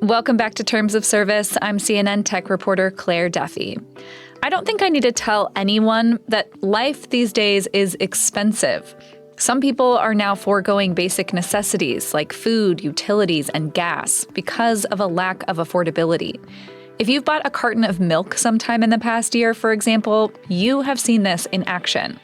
Welcome back to Terms of Service. I'm CNN tech reporter Claire Duffy. I don't think I need to tell anyone that life these days is expensive. Some people are now foregoing basic necessities like food, utilities, and gas because of a lack of affordability. If you've bought a carton of milk sometime in the past year, for example, you have seen this in action.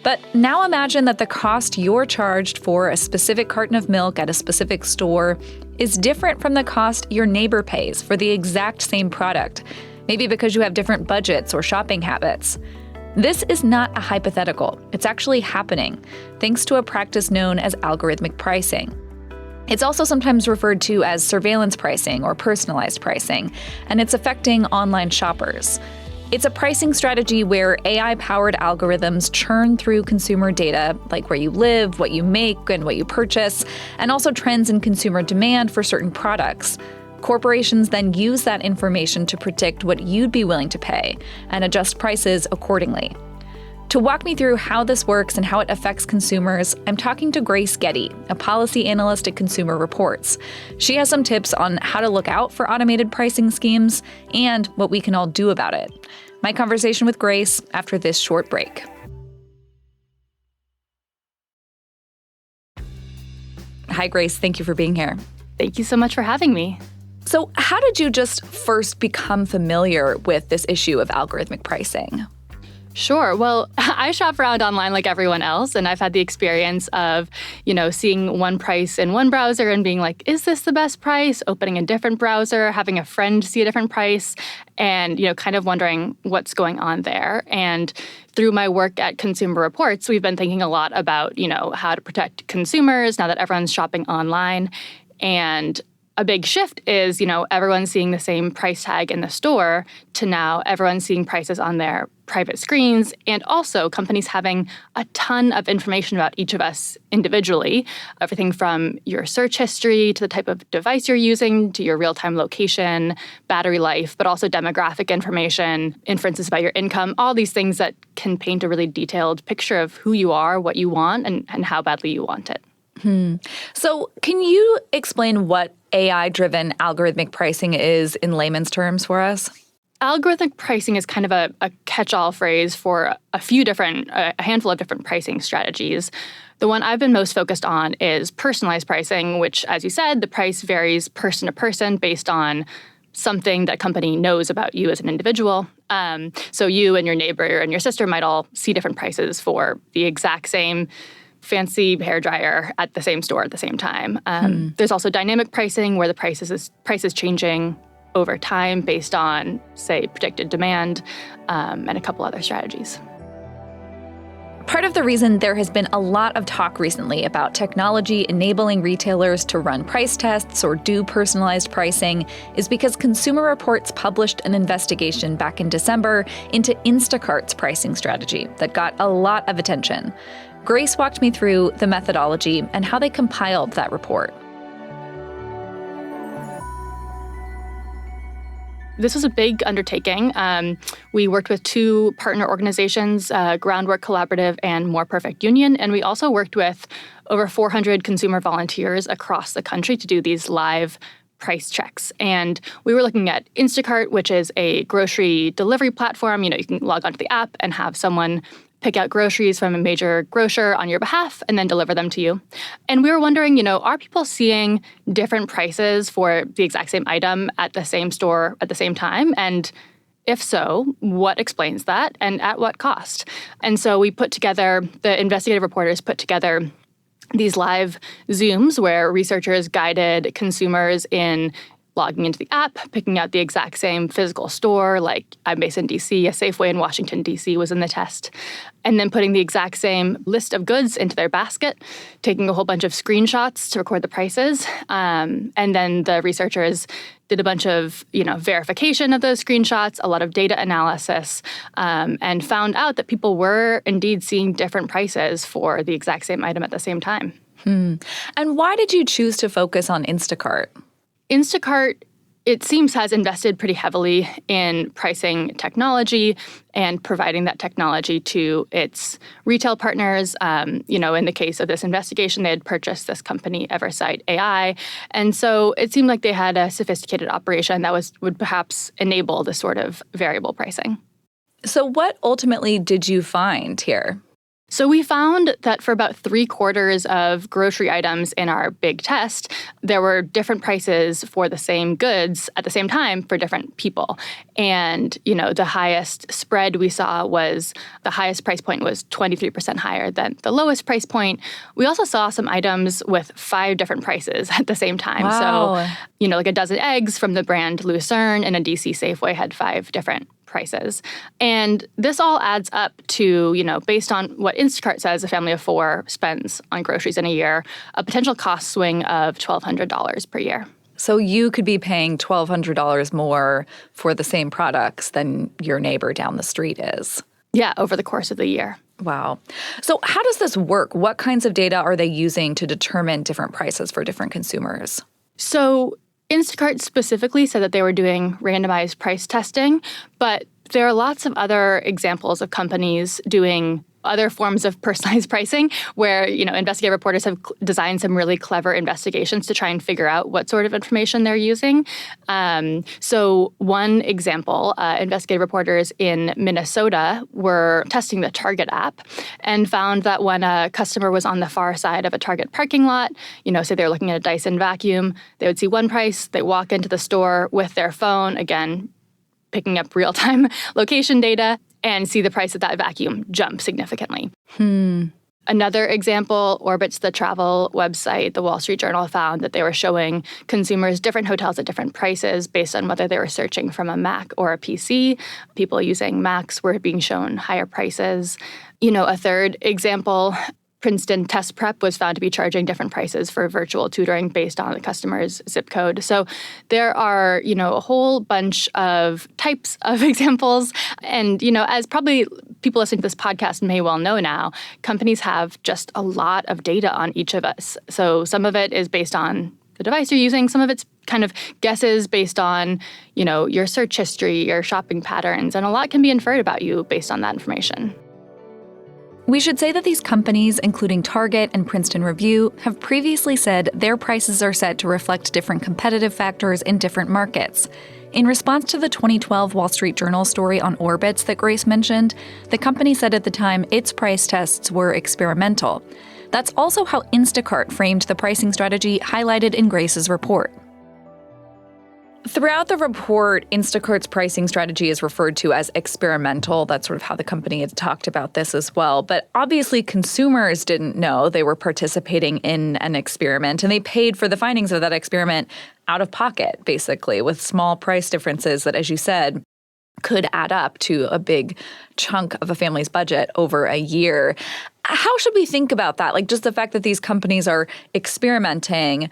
But now imagine that the cost you're charged for a specific carton of milk at a specific store is different from the cost your neighbor pays for the exact same product, maybe because you have different budgets or shopping habits. This is not a hypothetical. It's actually happening, thanks to a practice known as algorithmic pricing. It's also sometimes referred to as surveillance pricing or personalized pricing, and it's affecting online shoppers. It's a pricing strategy where AI-powered algorithms churn through consumer data, like where you live, what you make, and what you purchase, and also trends in consumer demand for certain products. Corporations then use that information to predict what you'd be willing to pay and adjust prices accordingly. To walk me through how this works and how it affects consumers, I'm talking to Grace Gedye, a policy analyst at Consumer Reports. She has some tips on how to look out for automated pricing schemes and what we can all do about it. My conversation with Grace after this short break. Hi, Grace. Thank you for being here. Thank you so much for having me. So how did you just first become familiar with this issue of algorithmic pricing? Sure. Well, I shop around online like everyone else, and I've had the experience of, seeing one price in one browser and being like, is this the best price? Opening a different browser, having a friend see a different price, and, kind of wondering what's going on there. And through my work at Consumer Reports, we've been thinking a lot about, how to protect consumers now that everyone's shopping online. And a big shift is, everyone's seeing the same price tag in the store to now everyone's seeing prices on their private screens, and also companies having a ton of information about each of us individually, everything from your search history to the type of device you're using to your real-time location, battery life, but also demographic information, inferences about your income, all these things that can paint a really detailed picture of who you are, what you want, and how badly you want it. So can you explain what AI-driven algorithmic pricing is in layman's terms for us? Algorithmic pricing is kind of a catch-all phrase for a handful of different pricing strategies. The one I've been most focused on is personalized pricing, which, as you said, the price varies person to person based on something that company knows about you as an individual. So you and your neighbor and your sister might all see different prices for the exact same fancy hairdryer at the same store at the same time. There's also dynamic pricing, where the price is changing over time based on, say, predicted demand, and a couple other strategies. Part of the reason there has been a lot of talk recently about technology enabling retailers to run price tests or do personalized pricing is because Consumer Reports published an investigation back in December into Instacart's pricing strategy that got a lot of attention. Grace walked me through the methodology and how they compiled that report. This was a big undertaking. We worked with two partner organizations, Groundwork Collaborative and More Perfect Union, and we also worked with over 400 consumer volunteers across the country to do these live price checks. And we were looking at Instacart, which is a grocery delivery platform. You can log onto the app and have someone pick out groceries from a major grocer on your behalf and then deliver them to you. And we were wondering, are people seeing different prices for the exact same item at the same store at the same time? And if so, what explains that and at what cost? And so the investigative reporters put together these live Zooms where researchers guided consumers in logging into the app, picking out the exact same physical store, like I'm based in D.C., a Safeway in Washington, D.C. was in the test, and then putting the exact same list of goods into their basket, taking a whole bunch of screenshots to record the prices, and then the researchers did a bunch of verification of those screenshots, a lot of data analysis, and found out that people were indeed seeing different prices for the exact same item at the same time. And why did you choose to focus on Instacart? Instacart it seems has invested pretty heavily in pricing technology and providing that technology to its retail partners. In the case of this investigation, they had purchased this company, Eversight AI. And so it seemed like they had a sophisticated operation that would perhaps enable this sort of variable pricing. So what ultimately did you find here? So we found that for about 3/4 of grocery items in our big test, there were different prices for the same goods at the same time for different people. And, the highest spread we saw was the highest price point was 23% higher than the lowest price point. We also saw some items with 5 different prices at the same time. Wow. So, like a dozen eggs from the brand Lucerne in a DC Safeway had 5 different prices. And this all adds up to, based on what Instacart says a family of 4 spends on groceries in a year, a potential cost swing of $1,200 per year. So you could be paying $1,200 more for the same products than your neighbor down the street is. Yeah, over the course of the year. Wow. So how does this work? What kinds of data are they using to determine different prices for different consumers? So Instacart specifically said that they were doing randomized price testing, but there are lots of other examples of companies doing other forms of personalized pricing where, investigative reporters have designed some really clever investigations to try and figure out what sort of information they're using. So one example, investigative reporters in Minnesota were testing the Target app and found that when a customer was on the far side of a Target parking lot, say they're looking at a Dyson vacuum, they would see one price, they walk into the store with their phone, again, picking up real-time location data, and see the price of that vacuum jump significantly. Another example, Orbitz, the travel website, the Wall Street Journal found that they were showing consumers different hotels at different prices based on whether they were searching from a Mac or a PC. People using Macs were being shown higher prices. A third example, Princeton Test Prep was found to be charging different prices for virtual tutoring based on the customer's zip code. So there are, a whole bunch of types of examples. And, as probably people listening to this podcast may well know now, companies have just a lot of data on each of us. So some of it is based on the device you're using. Some of it's kind of guesses based on, your search history, your shopping patterns, and a lot can be inferred about you based on that information. We should say that these companies, including Target and Princeton Review, have previously said their prices are set to reflect different competitive factors in different markets. In response to the 2012 Wall Street Journal story on Orbitz that Grace mentioned, the company said at the time its price tests were experimental. That's also how Instacart framed the pricing strategy highlighted in Grace's report. Throughout the report, Instacart's pricing strategy is referred to as experimental. That's sort of how the company had talked about this as well. But obviously, consumers didn't know they were participating in an experiment, and they paid for the findings of that experiment out of pocket, basically, with small price differences that, as you said, could add up to a big chunk of a family's budget over a year. How should we think about that? Like just the fact that these companies are experimenting,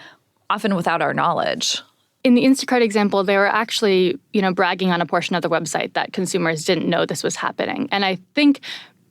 often without our knowledge. In the Instacart example, they were actually, bragging on a portion of the website that consumers didn't know this was happening. And I think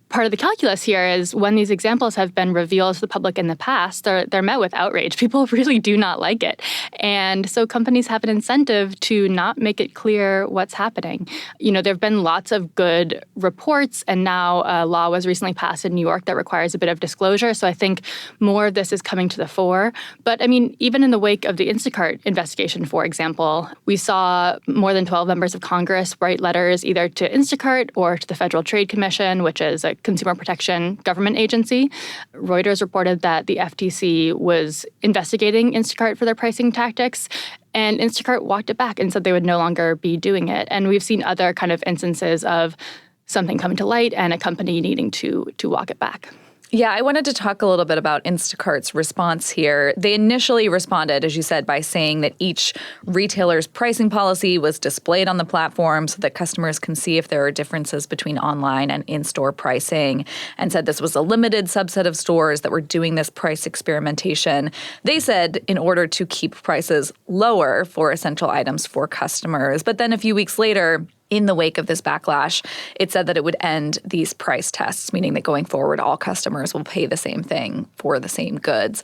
part of the calculus here is when these examples have been revealed to the public in the past, they're met with outrage. People really do not like it. And so companies have an incentive to not make it clear what's happening. There have been lots of good reports, and now a law was recently passed in New York that requires a bit of disclosure. So I think more of this is coming to the fore. But even in the wake of the Instacart investigation, for example, we saw more than 12 members of Congress write letters either to Instacart or to the Federal Trade Commission, which is a consumer protection government agency. Reuters reported that the FTC was investigating Instacart for their pricing tactics, and Instacart walked it back and said they would no longer be doing it. And we've seen other kind of instances of something coming to light and a company needing to walk it back. Yeah, I wanted to talk a little bit about Instacart's response here. They initially responded, as you said, by saying that each retailer's pricing policy was displayed on the platform so that customers can see if there are differences between online and in-store pricing, and said this was a limited subset of stores that were doing this price experimentation. They said in order to keep prices lower for essential items for customers. But then a few weeks later, in the wake of this backlash, it said that it would end these price tests, meaning that going forward, all customers will pay the same thing for the same goods.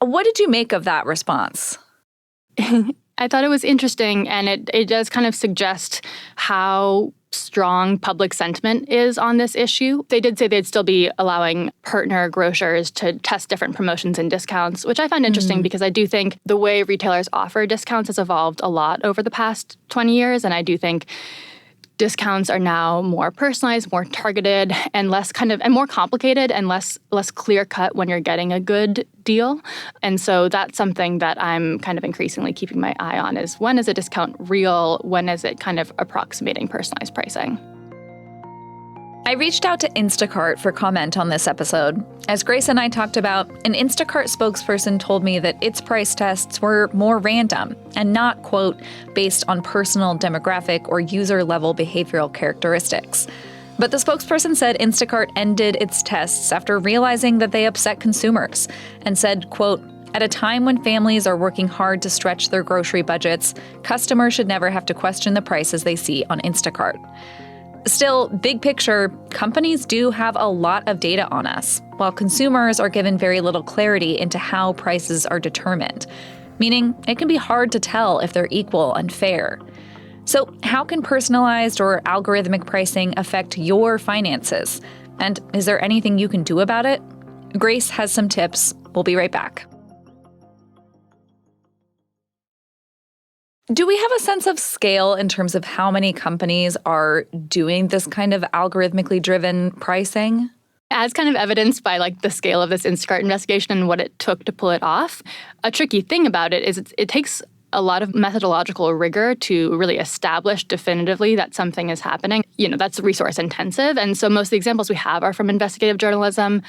What did you make of that response? I thought it was interesting, and it does kind of suggest how strong public sentiment is on this issue. They did say they'd still be allowing partner grocers to test different promotions and discounts, which I find interesting because I do think the way retailers offer discounts has evolved a lot over the past 20 years, and I do think discounts are now more personalized, more targeted, and and more complicated and less clear cut when you're getting a good deal. And so that's something that I'm kind of increasingly keeping my eye on is when is a discount real? When is it kind of approximating personalized pricing? I reached out to Instacart for comment on this episode. As Grace and I talked about, an Instacart spokesperson told me that its price tests were more random and not, quote, based on personal demographic or user-level behavioral characteristics. But the spokesperson said Instacart ended its tests after realizing that they upset consumers and said, quote, at a time when families are working hard to stretch their grocery budgets, customers should never have to question the prices they see on Instacart. Still, big picture, companies do have a lot of data on us, while consumers are given very little clarity into how prices are determined, meaning it can be hard to tell if they're equal and fair. So how can personalized or algorithmic pricing affect your finances? And is there anything you can do about it? Grace has some tips. We'll be right back. Do we have a sense of scale in terms of how many companies are doing this kind of algorithmically driven pricing? As kind of evidenced by the scale of this Instacart investigation and what it took to pull it off, a tricky thing about it is it takes a lot of methodological rigor to really establish definitively that something is happening. That's resource intensive. And so most of the examples we have are from investigative journalism.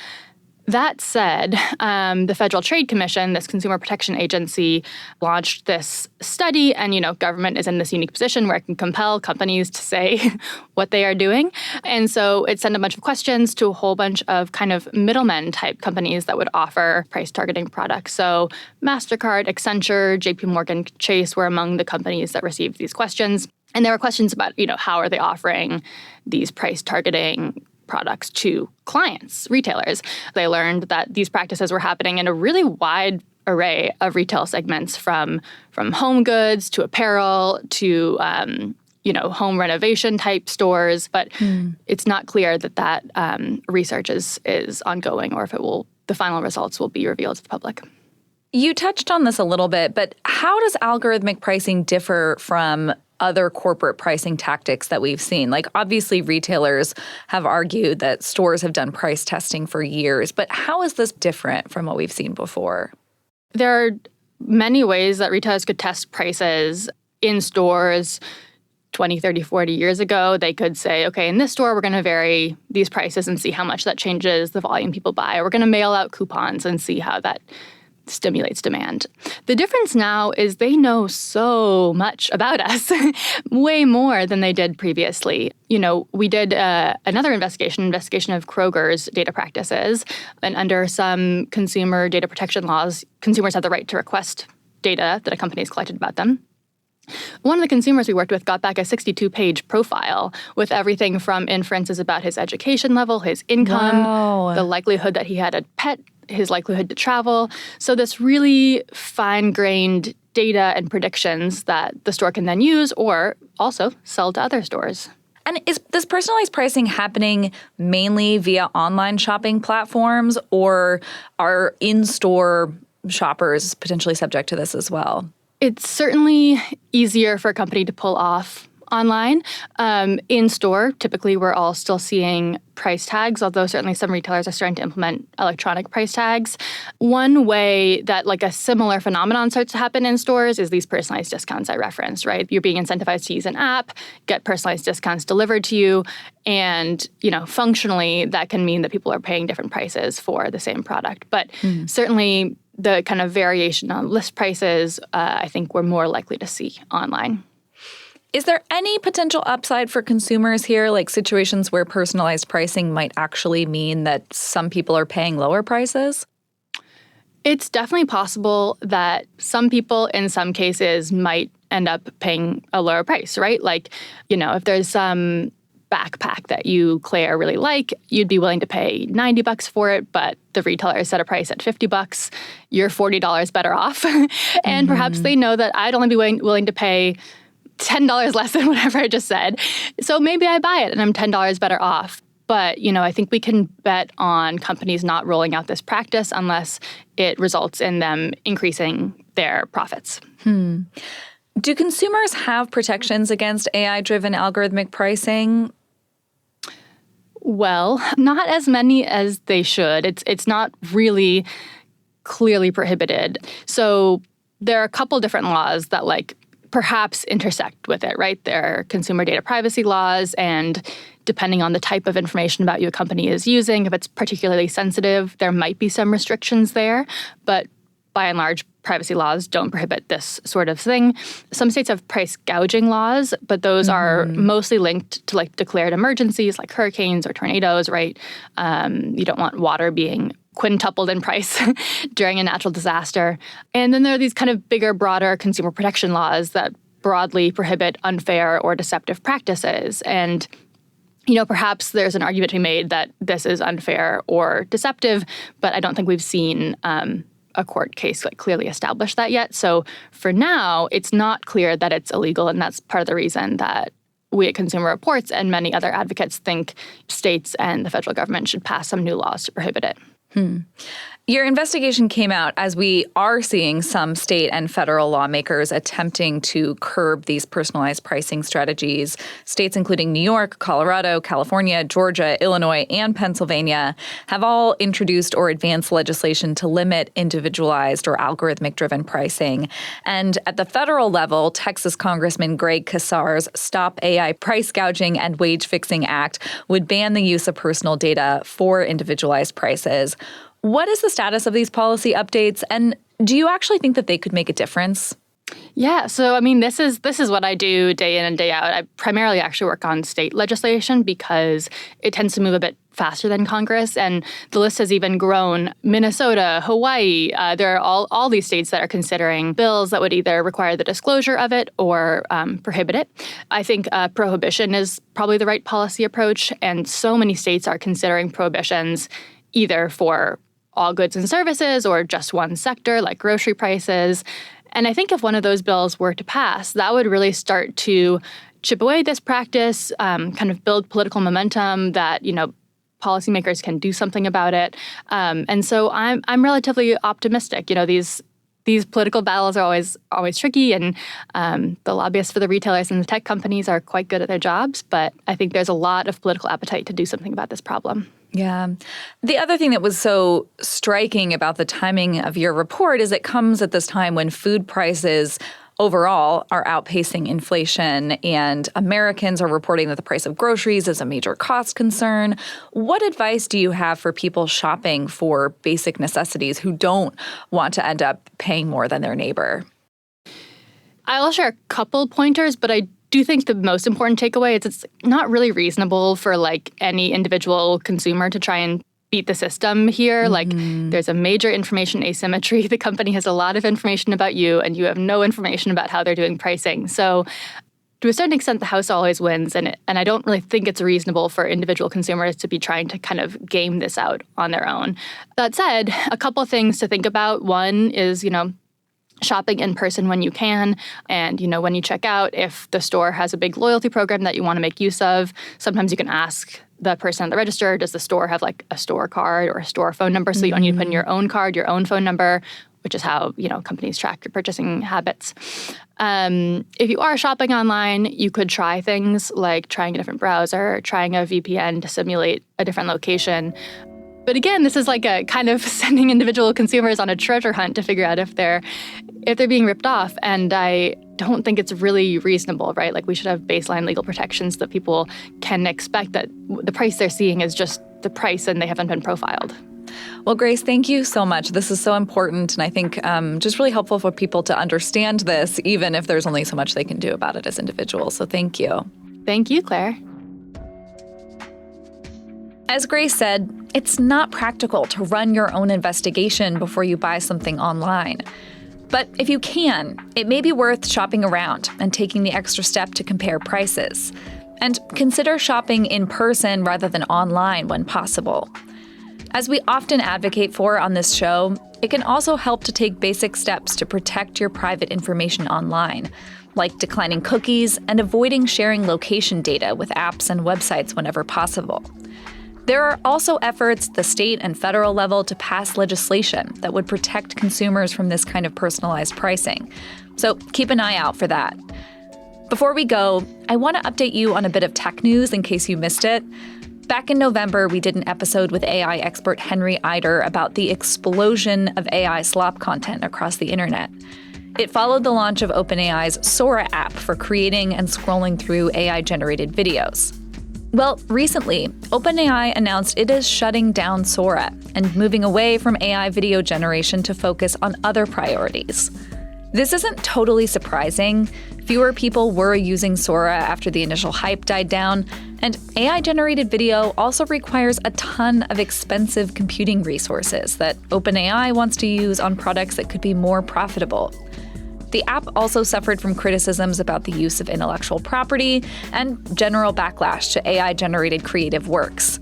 That said, the Federal Trade Commission, this consumer protection agency, launched this study, and, government is in this unique position where it can compel companies to say what they are doing. And so it sent a bunch of questions to a whole bunch of kind of middlemen type companies that would offer price targeting products. So MasterCard, Accenture, JP Morgan Chase were among the companies that received these questions. And there were questions about, how are they offering these price targeting products to clients, retailers. They learned that these practices were happening in a really wide array of retail segments, from home goods to apparel to home renovation type stores. But it's not clear that research is ongoing, or if the final results will be revealed to the public. You touched on this a little bit, but how does algorithmic pricing differ from other corporate pricing tactics that we've seen? Obviously, retailers have argued that stores have done price testing for years, but how is this different from what we've seen before? There are many ways that retailers could test prices in stores. 20, 30, 40 years ago, they could say, okay, in this store, we're going to vary these prices and see how much that changes the volume people buy. Or we're going to mail out coupons and see how that stimulates demand. The difference now is they know so much about us, way more than they did previously. We did another investigation of Kroger's data practices, and under some consumer data protection laws, consumers have the right to request data that a company has collected about them. One of the consumers we worked with got back a 62-page profile with everything from inferences about his education level, his income, the likelihood that he had a pet, his likelihood to travel. So this really fine-grained data and predictions that the store can then use or also sell to other stores. And is this personalized pricing happening mainly via online shopping platforms, or are in-store shoppers potentially subject to this as well? It's certainly easier for a company to pull off online. In store, typically we're all still seeing price tags, although certainly some retailers are starting to implement electronic price tags. One way that a similar phenomenon starts to happen in stores is these personalized discounts I referenced, right? You're being incentivized to use an app, get personalized discounts delivered to you, and, functionally that can mean that people are paying different prices for the same product. But certainly the kind of variation on list prices, I think we're more likely to see online. Is there any potential upside for consumers here, like situations where personalized pricing might actually mean that some people are paying lower prices? It's definitely possible that some people in some cases might end up paying a lower price, right? If there's some backpack that you, Claire, really like. You'd be willing to pay $90 for it, but the retailer set a price at $50. You're $40 better off. And perhaps they know that I'd only be willing to pay $10 less than whatever I just said. So maybe I buy it and I'm $10 better off. But, I think we can bet on companies not rolling out this practice unless it results in them increasing their profits. Do consumers have protections against AI-driven algorithmic pricing? Well, not as many as they should. It's not really clearly prohibited. So there are a couple different laws that perhaps intersect with it, right? There are consumer data privacy laws, and depending on the type of information about you a company is using, if it's particularly sensitive, there might be some restrictions there. But by and large, privacy laws don't prohibit this sort of thing. Some states have price gouging laws, but those are mostly linked to declared emergencies like hurricanes or tornadoes, right? You don't want water being quintupled in price during a natural disaster. And then there are these kind of bigger, broader consumer protection laws that broadly prohibit unfair or deceptive practices. And perhaps there's an argument to be made that this is unfair or deceptive, but I don't think we've seen a court case clearly establish that yet. So for now, it's not clear that it's illegal, and that's part of the reason that we at Consumer Reports and many other advocates think states and the federal government should pass some new laws to prohibit it. Your investigation came out as we are seeing some state and federal lawmakers attempting to curb these personalized pricing strategies. States including New York, Colorado, California, Georgia, Illinois, and Pennsylvania have all introduced or advanced legislation to limit individualized or algorithmic-driven pricing. And at the federal level, Texas Congressman Greg Casar's Stop AI Price Gouging and Wage Fixing Act would ban the use of personal data for individualized prices. What is the status of these policy updates, and do you actually think that they could make a difference? Yeah, so this is what I do day in and day out. I primarily actually work on state legislation because it tends to move a bit faster than Congress, and the list has even grown. Minnesota, Hawaii, there are all these states that are considering bills that would either require the disclosure of it or prohibit it. I think prohibition is probably the right policy approach, and so many states are considering prohibitions either for all goods and services or just one sector like grocery prices. And I think if one of those bills were to pass, that would really start to chip away this practice, kind of build political momentum that, policymakers can do something about it. And so I'm relatively optimistic. These political battles are always tricky, and the lobbyists for the retailers and the tech companies are quite good at their jobs. But I think there's a lot of political appetite to do something about this problem. Yeah. The other thing that was so striking about the timing of your report is it comes at this time when food prices overall are outpacing inflation, and Americans are reporting that the price of groceries is a major cost concern. What advice do you have for people shopping for basic necessities who don't want to end up paying more than their neighbor? I'll share a couple pointers, but I do think the most important takeaway is it's not really reasonable for any individual consumer to try and beat the system here. There's a major information asymmetry. The company has a lot of information about you, and you have no information about how they're doing pricing. So to a certain extent, the house always wins, and I don't really think it's reasonable for individual consumers to be trying to kind of game this out on their own. That said, a couple of things to think about. One is, shopping in person when you can. And, when you check out, if the store has a big loyalty program that you want to make use of, sometimes you can ask the person at the register, does the store have a store card or a store phone number? So you don't need to put in your own card, your own phone number, which is how, companies track your purchasing habits. If you are shopping online, you could try things like trying a different browser, trying a VPN to simulate a different location. But again, this is a kind of sending individual consumers on a treasure hunt to figure out if they're being ripped off. And I don't think it's really reasonable, right? We should have baseline legal protections that people can expect that the price they're seeing is just the price and they haven't been profiled. Well, Grace, thank you so much. This is so important, and I think just really helpful for people to understand this, even if there's only so much they can do about it as individuals. So thank you. Thank you, Claire. As Grace said, it's not practical to run your own investigation before you buy something online. But if you can, it may be worth shopping around and taking the extra step to compare prices. And consider shopping in person rather than online when possible. As we often advocate for on this show, it can also help to take basic steps to protect your private information online, like declining cookies and avoiding sharing location data with apps and websites whenever possible. There are also efforts at the state and federal level to pass legislation that would protect consumers from this kind of personalized pricing. So keep an eye out for that. Before we go, I want to update you on a bit of tech news in case you missed it. Back in November, we did an episode with AI expert Henry Eider about the explosion of AI slop content across the internet. It followed the launch of OpenAI's Sora app for creating and scrolling through AI-generated videos. Well, recently, OpenAI announced it is shutting down Sora and moving away from AI video generation to focus on other priorities. This isn't totally surprising. Fewer people were using Sora after the initial hype died down, and AI-generated video also requires a ton of expensive computing resources that OpenAI wants to use on products that could be more profitable. The app also suffered from criticisms about the use of intellectual property and general backlash to AI-generated creative works.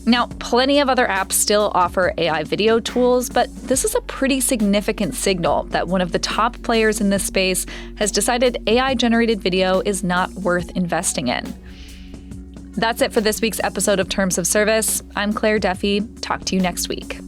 Now, plenty of other apps still offer AI video tools, but this is a pretty significant signal that one of the top players in this space has decided AI-generated video is not worth investing in. That's it for this week's episode of Terms of Service. I'm Claire Duffy. Talk to you next week.